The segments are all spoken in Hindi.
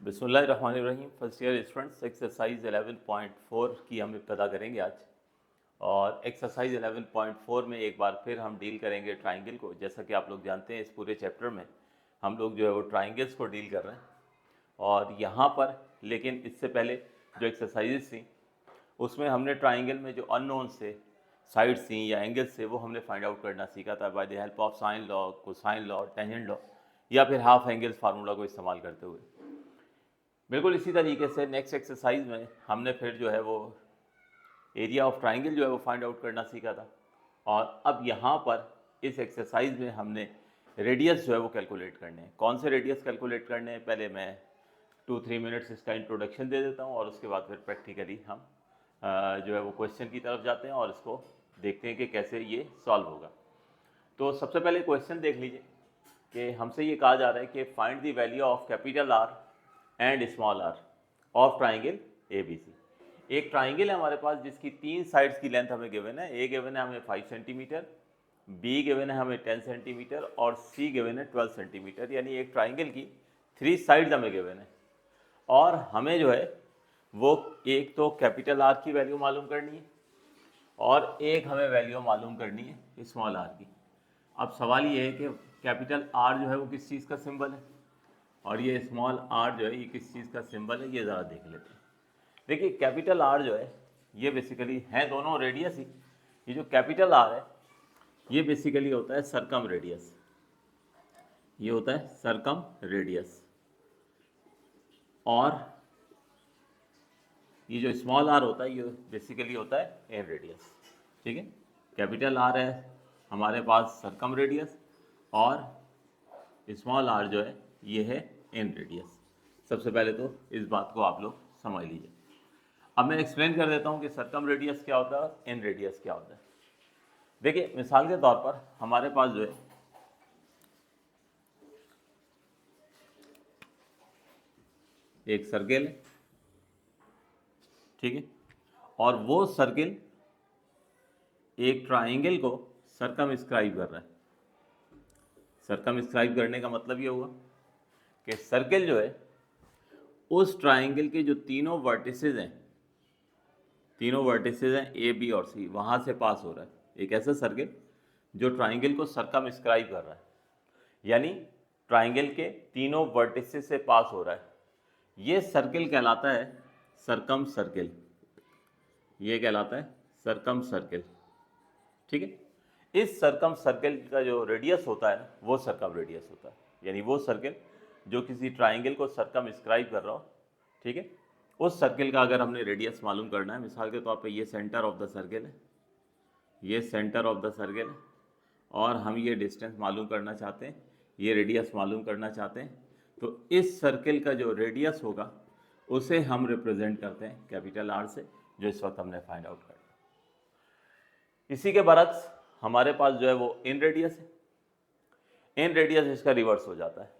बिस्मिल्लाहिर्रहमानिर्रहीम। फर्स्ट ईयर स्टूडेंट्स एक्सरसाइज 11.4 की हम इब्तदा करेंगे आज। और एक्सरसाइज 11.4 में एक बार फिर हम डील करेंगे ट्राइंगल को। जैसा कि आप लोग जानते हैं, इस पूरे चैप्टर में हम लोग जो है वो ट्राइंगल्स को डील कर रहे हैं। और यहाँ पर लेकिन इससे पहले जो एक्सरसाइजेस थी उसमें हमने ट्राइंगल में जो अननोन से साइड्स थी या एंगल्स थे वो हमने फाइंड आउट करना सीखा था by the help of sine law, cosine law, tangent law या फिर हाफ एंगल्स फार्मूला को इस्तेमाल करते हुए। बिल्कुल इसी तरीके से नेक्स्ट एक्सरसाइज में हमने फिर जो है वो एरिया ऑफ ट्राइंगल जो है वो फाइंड आउट करना सीखा था। और अब यहाँ पर इस एक्सरसाइज में हमने रेडियस जो है वो कैलकुलेट करने हैं। कौन से रेडियस कैलकुलेट करने हैं, पहले मैं 2-3 मिनट्स इसका इंट्रोडक्शन दे देता हूँ और उसके बाद फिर प्रैक्टिकली हम जो है वो क्वेश्चन की तरफ जाते हैं और इसको देखते हैं कि कैसे ये सॉल्व होगा। तो सबसे पहले क्वेश्चन देख लीजिए कि हमसे ये कहा जा रहा है कि find the value of capital R and small R of triangle A B C. एक ट्राइंगल है हमारे पास जिसकी 3 साइड्स की लेंथ हमें गिवन है। ए गिवन है हमें 5 सेंटीमीटर, बी गिवन है हमें 10 सेंटीमीटर और सी गिवन है 12 सेंटीमीटर। यानी एक ट्राइंगल की 3 साइड्स हमें गिवन है और हमें जो है वो एक तो कैपिटल आर की वैल्यू मालूम करनी है और एक हमें वैल्यू मालूम करनी है स्मॉल आर की। अब सवाल ये है कि कैपिटल आर जो है वो किस चीज़ का सिंबल है और ये स्मॉल आर जो है ये किस चीज़ का सिंबल है, ये ज़रा देख लेते हैं। देखिए कैपिटल आर जो है ये बेसिकली है दोनों रेडियस ही। ये जो कैपिटल आर है ये बेसिकली होता है सरकम रेडियस, ये होता है सरकम रेडियस। और ये जो स्मॉल आर होता है ये बेसिकली होता है एन रेडियस। ठीक है, कैपिटल आर है हमारे पास सरकम रेडियस और स्मॉल आर जो है ये है एन रेडियस। सबसे पहले तो इस बात को आप लोग समझ लीजिए। अब मैं एक्सप्लेन कर देता हूँ कि सरकम रेडियस क्या होता है और एन रेडियस क्या होता है। देखिए मिसाल के तौर पर हमारे पास जो है एक सर्किल है, ठीक है, और वो सर्किल एक ट्राइंगल को सरकम स्क्राइब कर रहा है। सरकम स्क्राइब करने का मतलब ये हुआ कि सर्किल जो है उस ट्राइंगल के जो तीनों वर्टिसेस हैं, तीनों वर्टिसेस हैं ए बी और सी, वहाँ से पास हो रहा है। एक ऐसा सर्किल जो ट्राइंगल को सरकम स्क्राइब कर रहा है, यानी ट्राइंगल के तीनों वर्टिसेस से पास हो रहा है। ये सर्किल कहलाता है सरकम सर्किल, ये कहलाता है सरकम सर्किल। ठीक है, इस सरकम सर्किल का जो रेडियस होता है वो सरकम रेडियस होता है। यानी वो सर्किल जो किसी ट्राइंगल को सरकम स्क्राइब कर रहा हो, ठीक है, उस सर्किल का अगर हमने रेडियस मालूम करना है, मिसाल के तौर पे ये सेंटर ऑफ द सर्किल है, ये सेंटर ऑफ द सर्किल है और हम ये डिस्टेंस मालूम करना चाहते हैं, ये रेडियस मालूम करना चाहते हैं, तो इस सर्किल का जो रेडियस होगा उसे हम रिप्रेजेंट करते हैं कैपिटल आर से, जो इस वक्त हमने फाइंड आउट करना। इसी के बरक्स हमारे पास जो है वो इन रेडियस है। इन रेडियस इसका रिवर्स हो जाता है,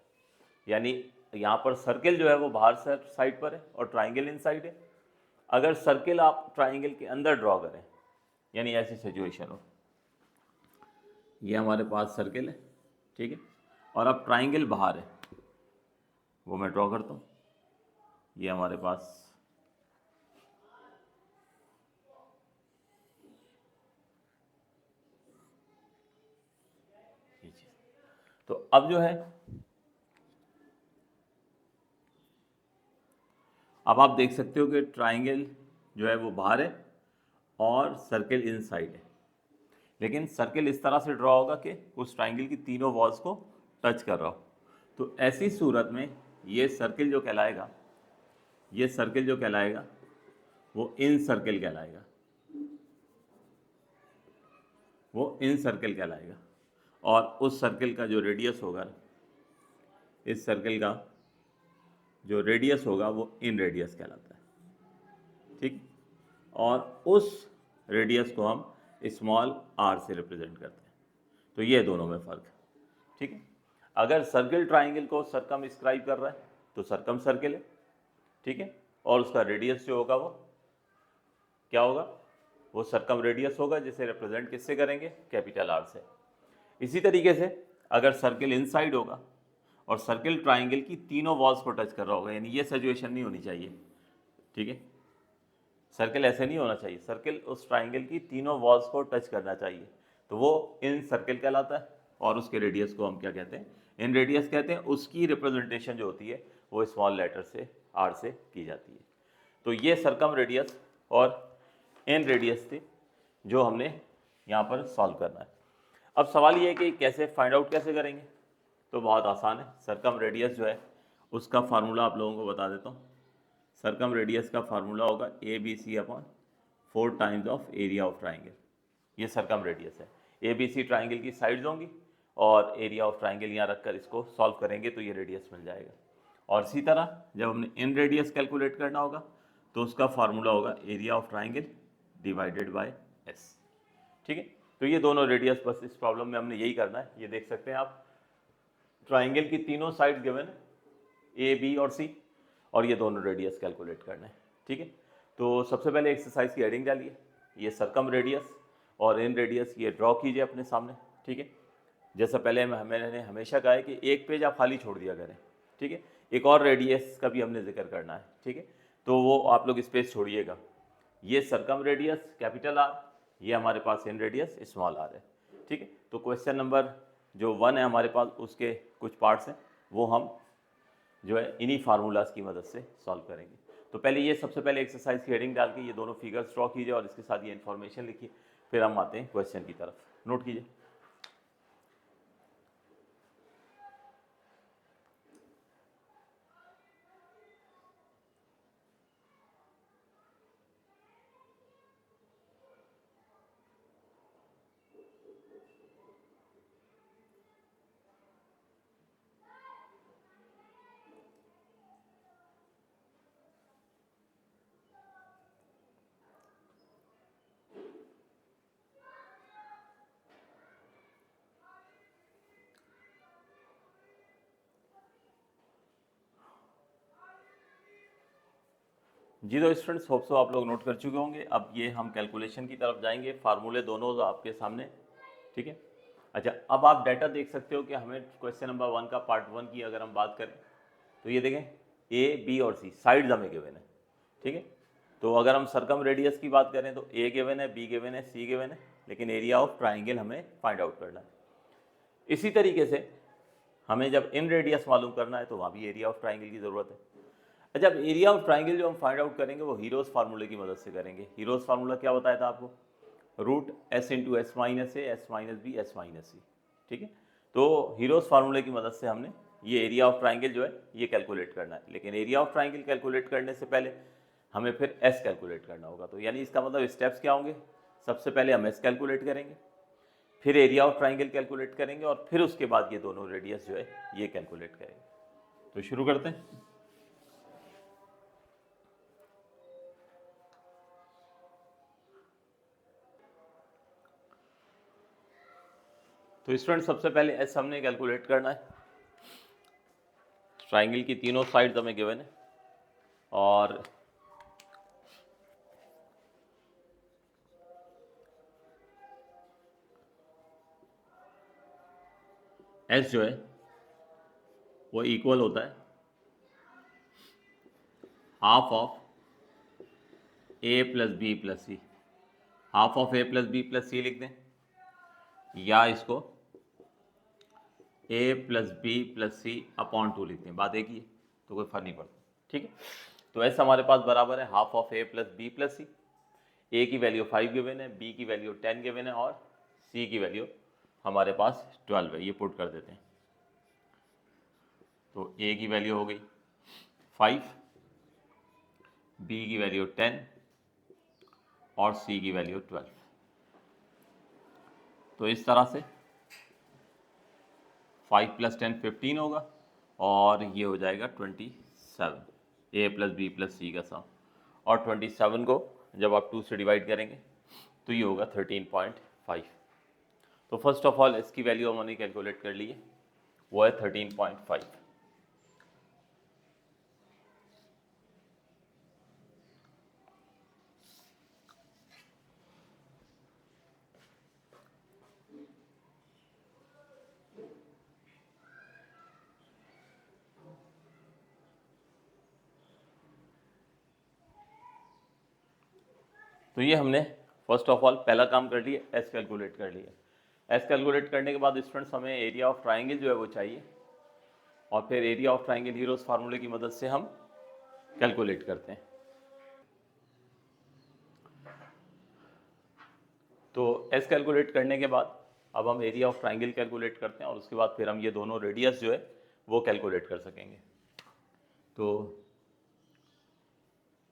यानी यहाँ पर सर्किल जो है वो बाहर साइड पर है और ट्राइंगल इन साइड है। अगर सर्किल आप ट्राइंगल के अंदर ड्रॉ करें, यानी ऐसी सिचुएशन हो, ये हमारे पास सर्किल है, ठीक है, और अब ट्राइंगल बाहर है, वो मैं ड्रॉ करता हूँ। ये हमारे पास ये चीज़, तो अब जो है अब आप देख सकते हो कि ट्राइंगल जो है वो बाहर है और सर्किल इनसाइड है। लेकिन सर्किल इस तरह से ड्रॉ होगा कि उस ट्राइंगल की तीनों वॉल्स को टच कर रहा हो। तो ऐसी सूरत में ये सर्किल जो कहलाएगा, ये सर्किल जो कहलाएगा वो इन सर्किल कहलाएगा, वो इन सर्किल कहलाएगा। और उस सर्किल का जो रेडियस होगा, इस सर्किल का जो रेडियस होगा वो इन रेडियस कहलाता है। ठीक, और उस रेडियस को हम स्मॉल आर से रिप्रेजेंट करते हैं। तो ये दोनों में फ़र्क है। ठीक है, अगर सर्किल ट्राइंगल को सरकम स्क्राइब कर रहा है तो सरकम सर्किल है, ठीक है, और उसका रेडियस जो होगा वो क्या होगा, वो सरकम रेडियस होगा, जिसे रिप्रेजेंट किससे करेंगे, कैपिटल आर से। इसी तरीके से अगर सर्किल इनसाइड होगा और सर्किल ट्राइंगल की तीनों वॉल्स को टच कर रहा होगा, यानी ये सिचुएशन नहीं होनी चाहिए, ठीक है। सर्किल ऐसे नहीं होना चाहिए, सर्किल उस ट्राइंगल की तीनों वॉल्स को टच करना चाहिए, तो वो इन सर्किल कहलाता है। और उसके रेडियस को हम क्या कहते हैं, इन रेडियस कहते हैं। उसकी रिप्रेजेंटेशन जो होती है वो स्मॉल लेटर से आर से की जाती है। तो ये सरकम रेडियस और इन रेडियस थी जो हमने यहाँ पर सॉल्व करना है। अब सवाल ये है कि कैसे फाइंड आउट कैसे करेंगे, तो बहुत आसान है। सरकम रेडियस जो है उसका फार्मूला आप लोगों को बता देता हूँ। सरकम रेडियस का फार्मूला होगा A B C upon 4 times of area of triangle. ये सरकम रेडियस है। ए बी सी ट्राइंगल की साइड्स होंगी और एरिया ऑफ ट्राइंगल यहाँ रखकर इसको सॉल्व करेंगे तो ये रेडियस मिल जाएगा। और इसी तरह जब हमने इन रेडियस कैलकुलेट करना होगा तो उसका फार्मूला होगा area of triangle divided by S, ठीक है। तो ये दोनों रेडियस, बस इस प्रॉब्लम में हमने यही करना है। ये देख सकते हैं आप, ट्राइंगल की तीनों साइड गिवन है, ए बी और सी, और ये दोनों रेडियस कैलकुलेट करना है, ठीक है। तो सबसे पहले एक्सरसाइज की हेडिंग डालिए, ये सरकम रेडियस और इन रेडियस ये ड्रॉ कीजिए अपने सामने, ठीक है। जैसा पहले मैंने हमेशा कहा है कि एक पेज आप खाली छोड़ दिया करें, ठीक है। एक और रेडियस का भी हमने जिक्र करना है, ठीक है, तो वो आप लोग स्पेस छोड़िएगा। ये सरकम रेडियस कैपिटल आर, ये हमारे पास इन रेडियस स्मॉल आर है, ठीक है। तो क्वेश्चन नंबर जो 1 है हमारे पास, उसके कुछ पार्ट्स हैं वो हम जो है इन्हीं फार्मूलाज की मदद से सॉल्व करेंगे। तो पहले ये सबसे पहले एक्सरसाइज की हेडिंग डाल के ये दोनों फिगर्स ड्रॉ कीजिए और इसके साथ ये इन्फॉर्मेशन लिखिए, फिर हम आते हैं क्वेश्चन की तरफ। नोट कीजिए। जी तो स्टूडेंट्स, होप सो आप लोग नोट कर चुके होंगे। अब ये हम कैलकुलेशन की तरफ जाएंगे, फार्मूले दोनों आपके सामने, ठीक है। अच्छा, अब आप डाटा देख सकते हो कि हमें क्वेश्चन नंबर 1 का पार्ट 1 की अगर हम बात करें तो ये देखें, ए बी और सी साइड्स हमें गिवन है, ठीक है। तो अगर हम सरकम रेडियस की बात करें तो ए गिवन है, बी गिवन है, सी गिवन है, लेकिन एरिया ऑफ ट्राइंगल हमें फाइंड आउट करना है। इसी तरीके से हमें जब इन रेडियस मालूम करना है तो वहाँ भी एरिया ऑफ ट्राइंगल की ज़रूरत है। अच्छा, अब एरिया ऑफ ट्राइंगल जो हम फाइंड आउट करेंगे वो हीरोज फार्मूले की मदद से करेंगे। हीरोज फार्मूला क्या बताया था आपको, root s into s minus a, s minus b, s minus c, ठीक है। तो हीरोज फार्मूले की मदद से हमने ये एरिया ऑफ ट्राइंगल जो है ये कैलकुलेट करना है, लेकिन एरिया ऑफ ट्राइंगल कैलकुलेट करने से पहले हमें फिर एस कैलकुलेट करना होगा। तो यानी इसका मतलब स्टेप्स क्या होंगे, सबसे पहले हम एस कैलकुलेट करेंगे, फिर एरिया ऑफ ट्राइंगल कैलकुलेट करेंगे, और फिर उसके बाद ये दोनों रेडियस जो है ये कैलकुलेट करेंगे। तो शुरू करते हैं। तो स्टूडेंट सबसे पहले एस हमने कैलकुलेट करना है। ट्राइंगल की तीनों साइड्स हमें गिवन है और एस जो है वो इक्वल होता है half of a plus b plus c. Half of a plus b plus c लिख दें, या इसको a plus b plus c upon 2 लिखते हैं, बात एक ही है तो कोई फर्क नहीं पड़ता, ठीक है। तो एस हमारे पास बराबर है half of a plus b plus c. A की वैल्यू 5 गिवन है, बी की वैल्यू 10 गिवन है, और सी की वैल्यू हमारे पास 12 है। ये पुट कर देते हैं, तो ए की वैल्यू हो गई 5, बी की वैल्यू 10 और सी की वैल्यू 12। तो इस तरह से 5 प्लस 10 15 होगा, और ये हो जाएगा 27, ए प्लस बी प्लस सी का सम। और 27 को जब आप 2 से डिवाइड करेंगे तो ये होगा 13.5। तो फर्स्ट ऑफ ऑल इसकी वैल्यू हमने कैलकुलेट कर ली है, वो है 13.5। तो ये हमने फर्स्ट ऑफ ऑल पहला काम कर लिया, एस कैलकुलेट कर लिया। एस कैलकुलेट करने के बाद स्टूडेंट्स हमें एरिया ऑफ ट्राइंगल जो है वो चाहिए, और फिर एरिया ऑफ ट्राइंगल हीरोज फार्मूले की मदद से हम कैलकुलेट करते हैं। तो एस कैलकुलेट करने के बाद अब हम एरिया ऑफ ट्राइंगल कैलकुलेट करते हैं, और उसके बाद फिर हम ये दोनों रेडियस जो है वो कैलकुलेट कर सकेंगे। तो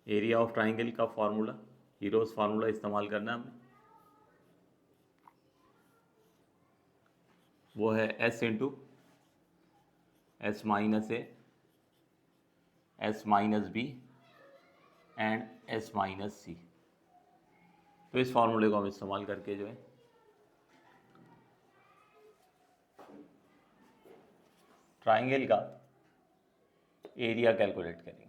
एरिया ऑफ ट्राइंगल का फार्मूला, हीरोज फार्मूला इस्तेमाल करना है हमें, वो है s into s minus a, s minus b and s minus c. तो इस फार्मूले को हम इस्तेमाल करके जो है ट्राइंगल का एरिया कैलकुलेट करेंगे।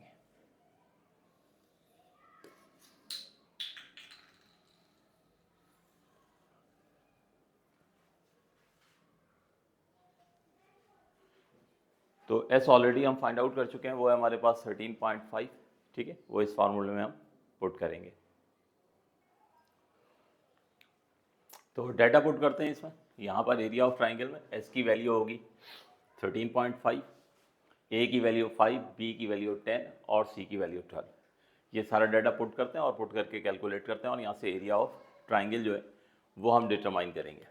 तो एस ऑलरेडी हम फाइंड आउट कर चुके हैं, वो है हमारे पास 13.5, ठीक है, वो इस फार्मूले में हम पुट करेंगे। तो डाटा पुट करते हैं इसमें। यहाँ पर एरिया ऑफ ट्राइंगल में एस की वैल्यू होगी 13.5, ए की वैल्यू 5, बी की वैल्यू 10 और सी की वैल्यू 12। ये सारा डाटा पुट करते हैं और पुट करके कैलकुलेट करते हैं, और यहाँ से एरिया ऑफ ट्राइंगल जो है वो हम डिटरमाइन करेंगे।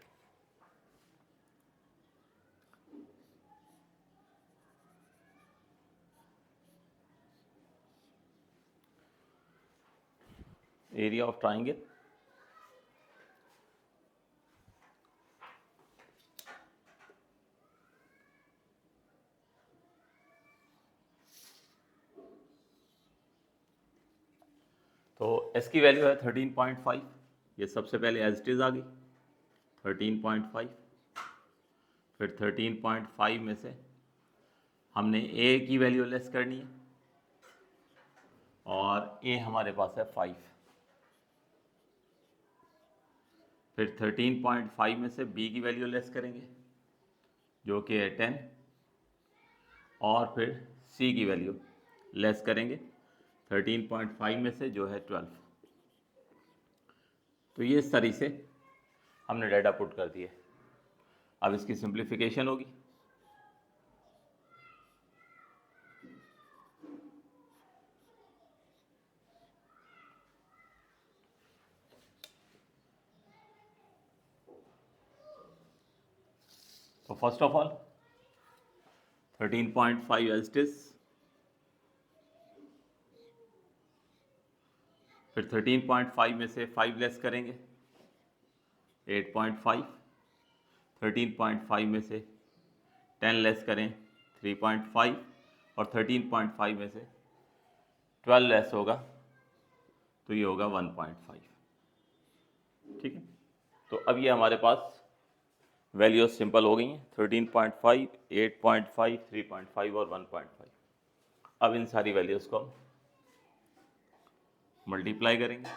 एरिया ऑफ ट्राइंगल तो एस की वैल्यू है 13.5, ये सबसे पहले एज इट इज आ गई 13.5। फिर 13.5 में से हमने ए की वैल्यू लेस करनी है, और ए हमारे पास है 5। फिर 13.5 में से बी की वैल्यू लेस करेंगे जो कि है 10, और फिर सी की वैल्यू लेस करेंगे 13.5 में से जो है 12। तो ये इस तरीके से हमने डाटा पुट कर दिए। अब इसकी सिंप्लीफिकेशन होगी। तो first of all 13.5 as it is, फिर 13.5 में से 5 लेस करेंगे 8.5, 13.5 में से 10 लेस करें 3.5, और 13.5 में से 12 लेस होगा तो ये होगा 1.5, ठीक है। तो अब ये हमारे पास वैल्यूज सिंपल हो गई हैं, 13.5, 8.5, 3.5 और 1.5। अब इन सारी वैल्यूज़ को हम मल्टीप्लाई करेंगे।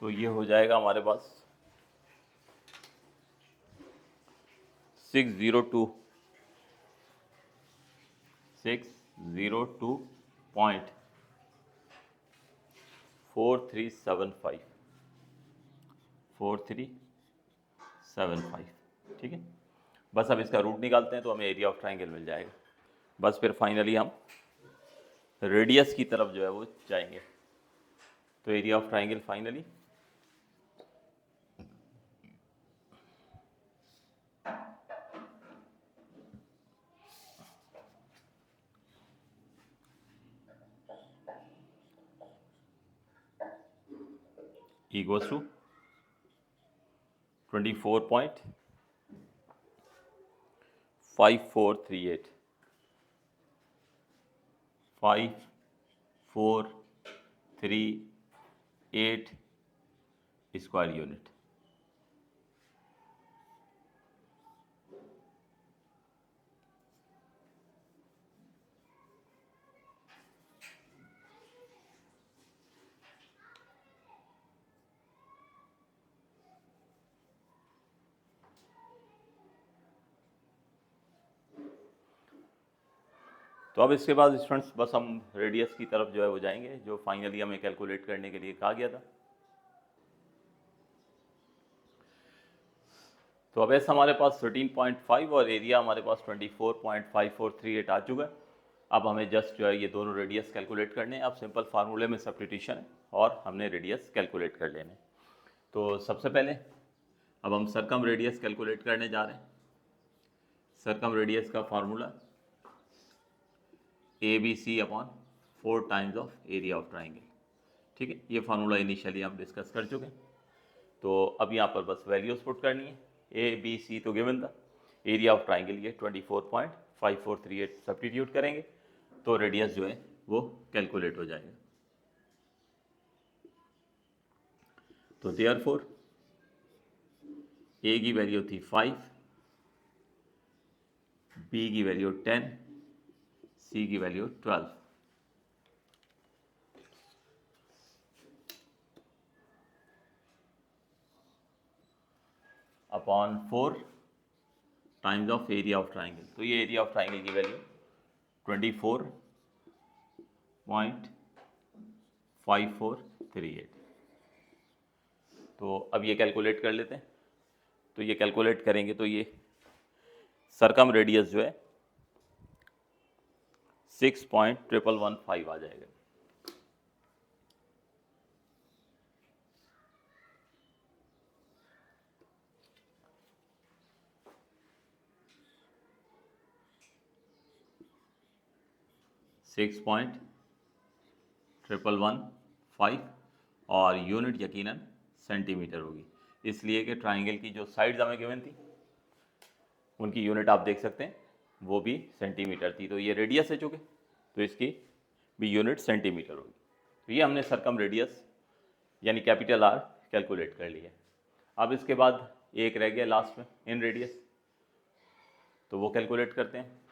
तो ये हो जाएगा हमारे पास 602.4375, ठीक है। बस अब इसका रूट निकालते हैं तो हमें एरिया ऑफ ट्राइंगल मिल जाएगा। बस फिर फाइनली हम रेडियस की तरफ जो है वो जाएंगे। तो area of triangle finally equals to 24.5438 5438 square unit. तो अब इसके बाद स्टूडेंट्स बस हम रेडियस की तरफ जो है वो जाएंगे, जो फाइनली हमें कैलकुलेट करने के लिए कहा गया था। तो अब ऐसा हमारे पास 13.5 और एरिया हमारे पास 24.5438 आ चुका है। अब हमें जस्ट जो है ये दोनों रेडियस कैलकुलेट करने हैं। अब सिंपल फार्मूले में सब्स्टिट्यूशन है और हमने रेडियस कैलकुलेट कर लेने। तो सबसे पहले अब हम सरकम रेडियस कैलकुलेट करने जा रहे हैं। सरकम रेडियस का formula ABC upon 4 times of area of triangle. ठीक है, ये फार्मूला इनिशियली हम डिस्कस कर चुके हैं। तो अब यहाँ पर बस वैल्यूज पुट करनी है। ABC तो गिवन था, एरिया ऑफ ट्राइंगल ये 24.5438 सब्स्टिट्यूट करेंगे तो रेडियस जो है वो कैलकुलेट हो जाएगा। तो देयरफॉर ए की वैल्यू थी 5, बी की वैल्यू 10, सी की value 12। Upon 4 times of area of triangle. तो ये एरिया ऑफ ट्राइंगल की वैल्यू 24.5438। तो अब ये कैलकुलेट कर लेते हैं। तो ये कैलकुलेट करेंगे तो ये सरकम रेडियस जो है 6.1115 आ जाएगा। $6.1115 और यूनिट यकीनन सेंटीमीटर होगी, इसलिए कि ट्राइंगल की जो साइड्स हमें गिवन थी उनकी यूनिट आप देख सकते हैं वो भी सेंटीमीटर थी। तो ये रेडियस है चूँकि, तो इसकी भी यूनिट सेंटीमीटर होगी। तो ये हमने सरकम रेडियस यानी कैपिटल R कैलकुलेट कर लिया। अब इसके बाद एक रह गया लास्ट में इन रेडियस, तो वो कैलकुलेट करते हैं।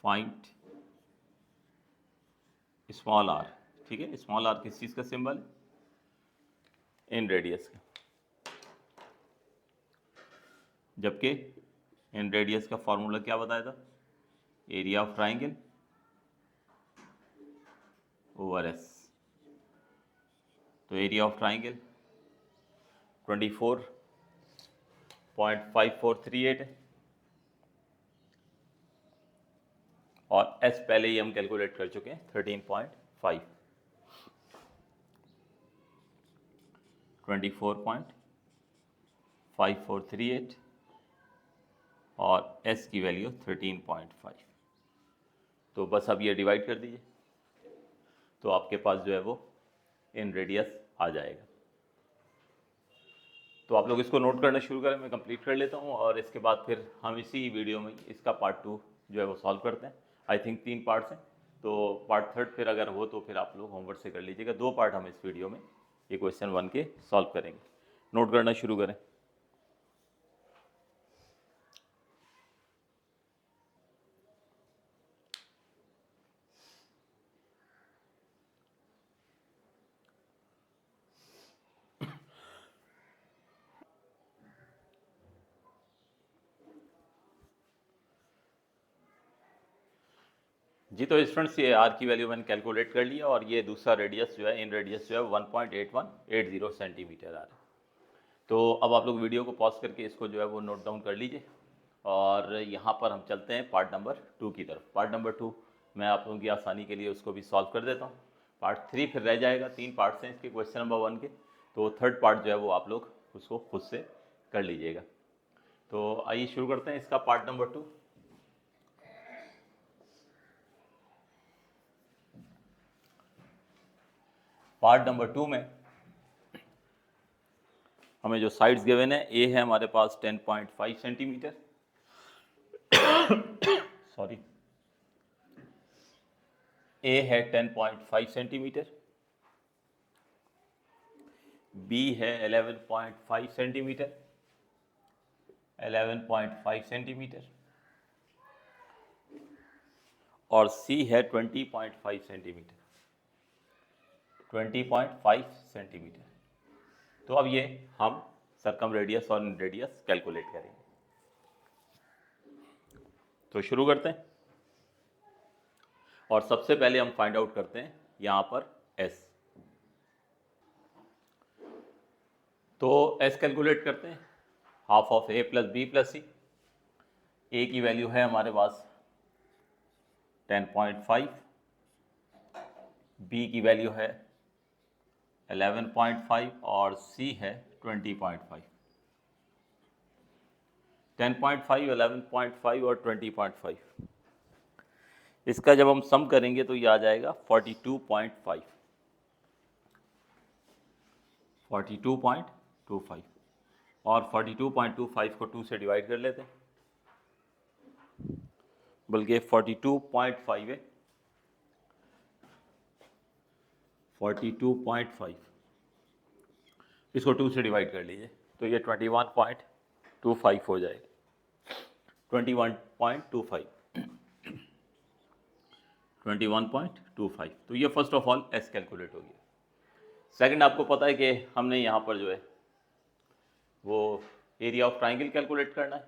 Find small r। ठीक है, स्मॉल r किस चीज़ का सिंबल है? इन रेडियस का। जबकि इन रेडियस का फॉर्मूला क्या बताया था? Area of triangle over S. तो एरिया ऑफ ट्राइंगल 24.5438 है और एस पहले ही हम कैलकुलेट कर चुके हैं 13.5। 24.5438 और एस की वैल्यू 13.5। तो बस अब ये डिवाइड कर दीजिए तो आपके पास जो है वो इन रेडियस आ जाएगा। तो आप लोग इसको नोट करना शुरू करें, मैं कंप्लीट कर लेता हूँ और इसके बाद फिर हम इसी वीडियो में इसका पार्ट 2 जो है वो सॉल्व करते हैं। आई थिंक 3 पार्ट्स हैं, तो पार्ट 3 फिर अगर हो तो फिर आप लोग होमवर्क से कर लीजिएगा। 2 पार्ट हम इस वीडियो में ये क्वेश्चन 1 के सॉल्व करेंगे। नोट करना शुरू करें। जी, तो स्टूडेंट्स ये आर की वैल्यू मैंने कैलकुलेट कर लिया और ये दूसरा रेडियस जो है इन रेडियस जो है 1.8180 सेंटीमीटर आ रहा है। तो अब आप लोग वीडियो को पॉज करके इसको जो है वो नोट डाउन कर लीजिए और यहाँ पर हम चलते हैं पार्ट नंबर 2 की तरफ। पार्ट नंबर 2 मैं आप लोगों की आसानी के लिए उसको भी सॉल्व कर देता हूँ। पार्ट 3 फिर रह जाएगा। 3 पार्ट्स हैं इसके क्वेश्चन नंबर 1 के, तो थर्ड पार्ट जो है वो आप लोग उसको खुद से कर लीजिएगा। तो आइए शुरू करते हैं इसका पार्ट नंबर 2। पार्ट नंबर 2 में हमें जो साइड्स गिवन है, ए है हमारे पास 10.5 सेंटीमीटर सॉरी, ए है 10.5 सेंटीमीटर, बी है 11.5 सेंटीमीटर 11.5 सेंटीमीटर और सी है 20.5 सेंटीमीटर, 20.5 सेंटीमीटर। तो अब ये हम सरकम रेडियस और इन रेडियस कैलकुलेट करेंगे। तो शुरू करते हैं और सबसे पहले हम फाइंड आउट करते हैं यहाँ पर S। तो S कैलकुलेट करते हैं, half of A plus B plus C। A की वैल्यू है हमारे पास 10.5, B की वैल्यू है 11.5 और C है 20.5। 10.5, 11.5 और 20.5, इसका जब हम सम करेंगे तो ये आ जाएगा 42.5, 42.25 और 42.25 को 2 से डिवाइड कर लेते हैं, बल्कि 42.5 है, 42.5 इसको 2 से डिवाइड कर लीजिए तो ये 21.25 हो जाएगा, 21.25, 21.25। तो ये first of all S calculate हो गया। सेकंड, आपको पता है कि हमने यहाँ पर जो है वो एरिया ऑफ ट्राइंगल कैलकुलेट करना है,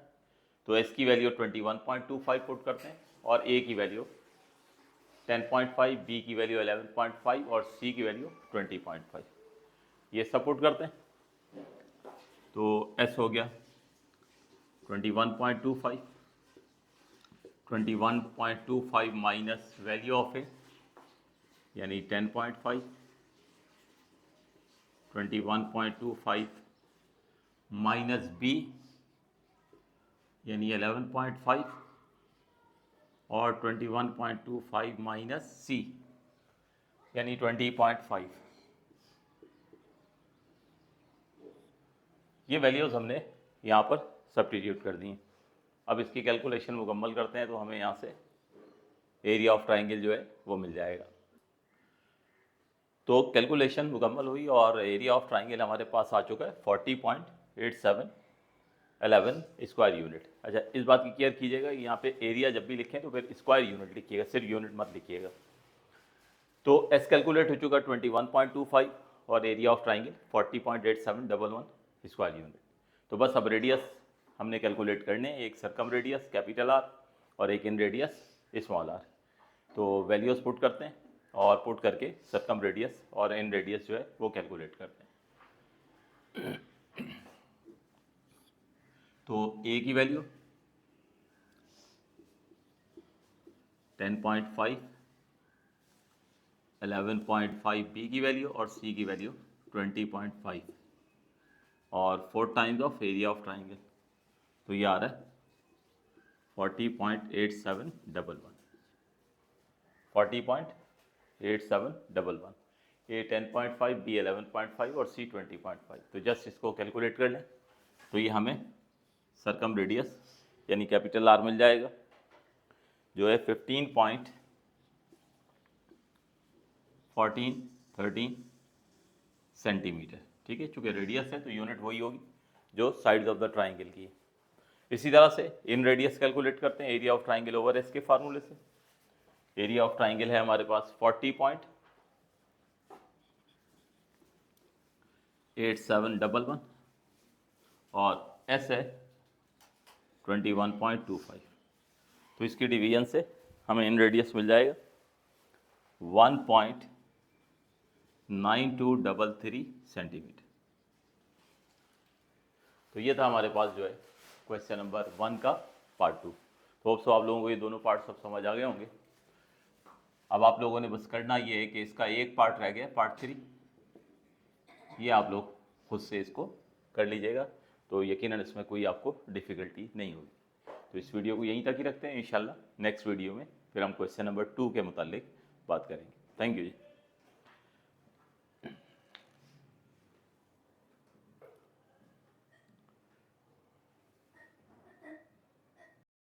तो एस की वैल्यू 21.25 पुट करते हैं और ए की वैल्यू 10.5, बी की वैल्यू 11.5 और सी की वैल्यू 20.5, ये सब पुट करते हैं। तो एस हो गया 21.25, 21.25 माइनस वैल्यू ऑफ ए यानी 10.5, 21.25 माइनस बी यानी 11.5 और 21.25 माइनस सी यानी 20.5। ये वैल्यूज़ हमने यहाँ पर सब्स्टिट्यूट कर दी हैं। अब इसकी कैलकुलेशन मुकम्मल करते हैं तो हमें यहाँ से एरिया ऑफ ट्राइंगल जो है वो मिल जाएगा। तो कैलकुलेशन मुकम्मल हुई और एरिया ऑफ ट्राइंगल हमारे पास आ चुका है 40.8711 स्क्वायर यूनिट। अच्छा, इस बात की केयर कीजिएगा, यहाँ पे एरिया जब भी लिखें तो फिर स्क्वायर यूनिट लिखिएगा, सिर्फ यूनिट मत लिखिएगा। तो एस कैलकुलेट हो चुका 21.25 और area of triangle 40.8711 square unit. तो बस अब रेडियस हमने कैलकुलेट करने हैं, एक सरकम रेडियस कैपिटल आर और एक इन रेडियस स्मॉल आर। तो वैल्यूज़ पुट करते हैं और पुट करके सरकम रेडियस और इन रेडियस जो है वो कैलकुलेट करते हैं। तो ए की वैल्यू 10.5, 11.5 बी की वैल्यू और सी की वैल्यू 20.5 और 4 times of area of triangle, तो ये आ रहा है 40.8711, 40.8711। ए 10.5, बी 11.5 और सी 20.5। तो जस्ट इसको कैलकुलेट कर लें तो ये हमें सरकम रेडियस यानी कैपिटल आर मिल जाएगा जो है 15.1413 सेंटीमीटर। ठीक है, चूँकि रेडियस है तो यूनिट वही होगी जो साइड्स ऑफ द ट्राइंगल की है। इसी तरह से इन रेडियस कैलकुलेट करते हैं area of triangle over S के फार्मूले से। एरिया ऑफ ट्राइंगल है हमारे पास 40.8711 और एस है 21.25। तो इसकी डिवीजन से हमें इन रेडियस मिल जाएगा 1.9233 सेंटीमीटर। तो ये था हमारे पास जो है क्वेश्चन नंबर 1 का पार्ट 2। तो होप सो आप लोगों को ये दोनों पार्ट सब समझ आ गए होंगे। अब आप लोगों ने बस करना ये है कि इसका एक पार्ट रह गया, पार्ट 3, ये आप लोग खुद से इसको कर लीजिएगा तो यकीनन इसमें कोई आपको डिफ़िकल्टी नहीं होगी। तो इस वीडियो को यहीं तक ही रखते हैं, इंशाल्लाह नेक्स्ट वीडियो में फिर हम क्वेश्चन नंबर 2 के मुतालिक बात करेंगे। Thank you ji.